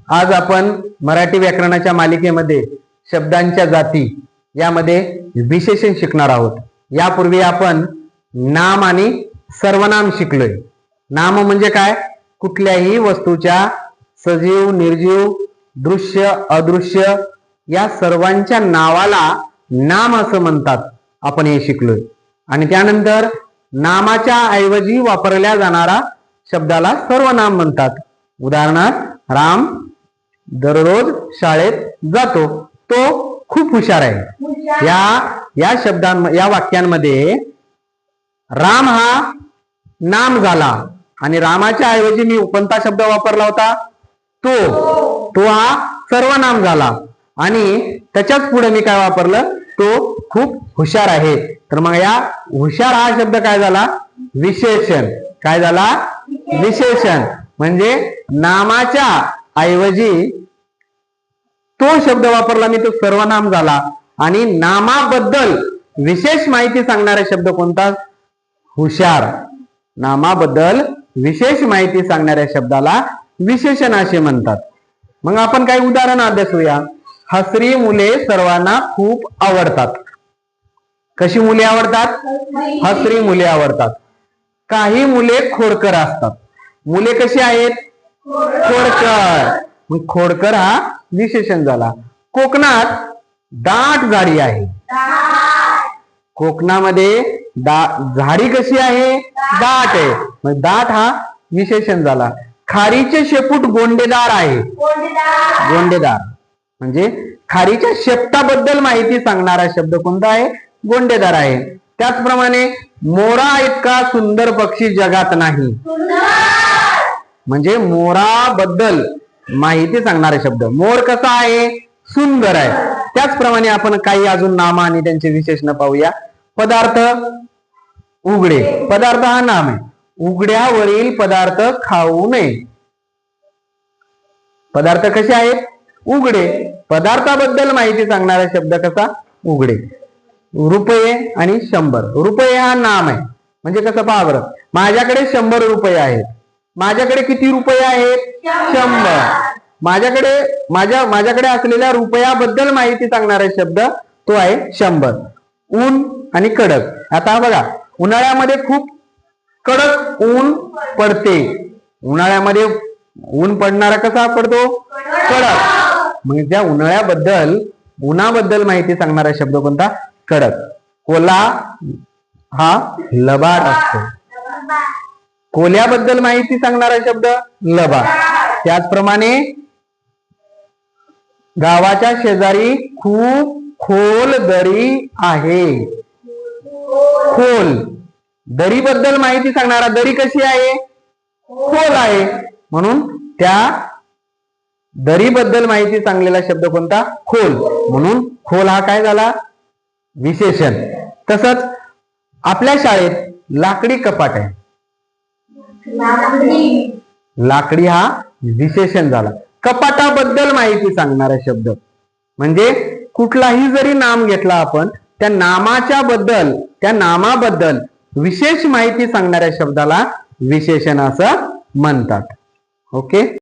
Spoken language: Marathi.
आज आपण मराठी व्याकरणाच्या मालिकेमध्ये शब्दांच्या जाती यामध्ये विशेषण शिकणार आहोत। यापूर्वी आपण नाम आणि सर्वनाम शिकलोय। नाम म्हणजे काय? कुठल्याही वस्तूच्या सजीव निर्जीव दृश्य अदृश्य या सर्वांच्या नावाला नाम असं म्हणतात, आपण हे शिकलोय। आणि त्यानंतर नामाच्या ऐवजी वापरल्या जाणारा शब्दाला सर्वनाम म्हणतात। उदाहरणार्थ राम दररोज शाळेत जातो, तो खूप हुशार आहे। या वाक्यांमध्ये राम हा नाम झाला आणि रामाच्या ऐवजी मी कोणता शब्द वापरला होता? तो हा सर्वनाम झाला आणि त्याच्याच पुढे मी काय वापरलं? तो खूप हुशार आहे। तर मग या हुशार हा शब्द काय झाला? विशेषण। काय झाला? विशेषण। म्हणजे नामाच्या ऐवजी तो शब्द वापरला मी, तो सर्वनाम झाला। आणि नामाबद्दल विशेष माहिती सांगणारा शब्द कोणता? हुशार। नामाबद्दल विशेष माहिती सांगणाऱ्या शब्दाला विशेषण असे म्हणतात। मग आपण काही उदाहरण अभ्यासूया। हसरी मुले सर्वांना खूप आवडतात। कशी मुले आवडतात? हसरी मुले आवडतात। काही मुले खोडकर असतात। मुले कशी आहेत? खोडकर। मग खोडकर हा विशेषण झाला। कोकणात दाट झाडी आहे। कोकणामध्ये झाडी कशी आहे? दाट आहे। मग दाट हा विशेषण झाला। खारीचे शेपूट गोंडेदार आहे। गोंडेदार म्हणजे खारीच्या शेपटाबद्दल माहिती सांगणारा शब्द कोणता आहे? गोंडेदार आहे। त्याचप्रमाणे मोरा इतका सुंदर पक्षी जगात नाही। म्हणजे मोराबद्दल माहिती सांगणारे शब्द। मोर कसा आहे? सुंदर आहे। त्याचप्रमाणे आपण काही अजून नाम आणि त्यांचे विशेषण पाहूया। पदार्थ उघडे। पदार्थ हा नाम आहे। उघड्यावरील पदार्थ खाऊ नये। पदार्थ कसे आहेत? उघडे। पदार्थाबद्दल माहिती सांगणारा शब्द कसा? उघडे। रुपये आणि 100। रुपये हा नाम आहे। म्हणजे कसं पहा बरं, माझ्याकडे 100 रुपये आहेत। माझ्याकडे किती रुपये आहेत? 100। माझ्याकडे असलेल्या रुपयाबद्दल माहिती सांगणारा शब्द तो आहे 100। ऊन आणि कडक। आता बघा, उन्हाळ्यामध्ये खूप कडक ऊन पडते। उन्हाळ्यामध्ये ऊन पडणारा कसा पडतो? कडक। मग त्या उन्हाबद्दल माहिती सांगणारा शब्द कोणता? कडक। कोल्हा हा लबाड असतो। कोल्ह्याबद्दल माहिती सांगणारा शब्द लबाड। त्याचप्रमाणे गावाच्या शेजारी खूप खोल दरी आहे। खोल। दरीबद्दल माहिती सांगणारा, दरी कशी आहे? खोल आहे। म्हणून त्या दरीबद्दल माहिती सांगलेला शब्द कोणता? खोल। म्हणून खोल हा काय झाला? विशेषण। तसंच आपल्या शाळेत लाकडी कपाट आहे। लाकडी हा विशेषण झाला। कपाटाबद्दल माहिती सांगणारा शब्द म्हणजे कुठलाही जरी नाम घेतला आपण, त्या नामाबद्दल विशेष माहिती सांगणाऱ्या शब्दाला विशेषण असं म्हणतात। ओके।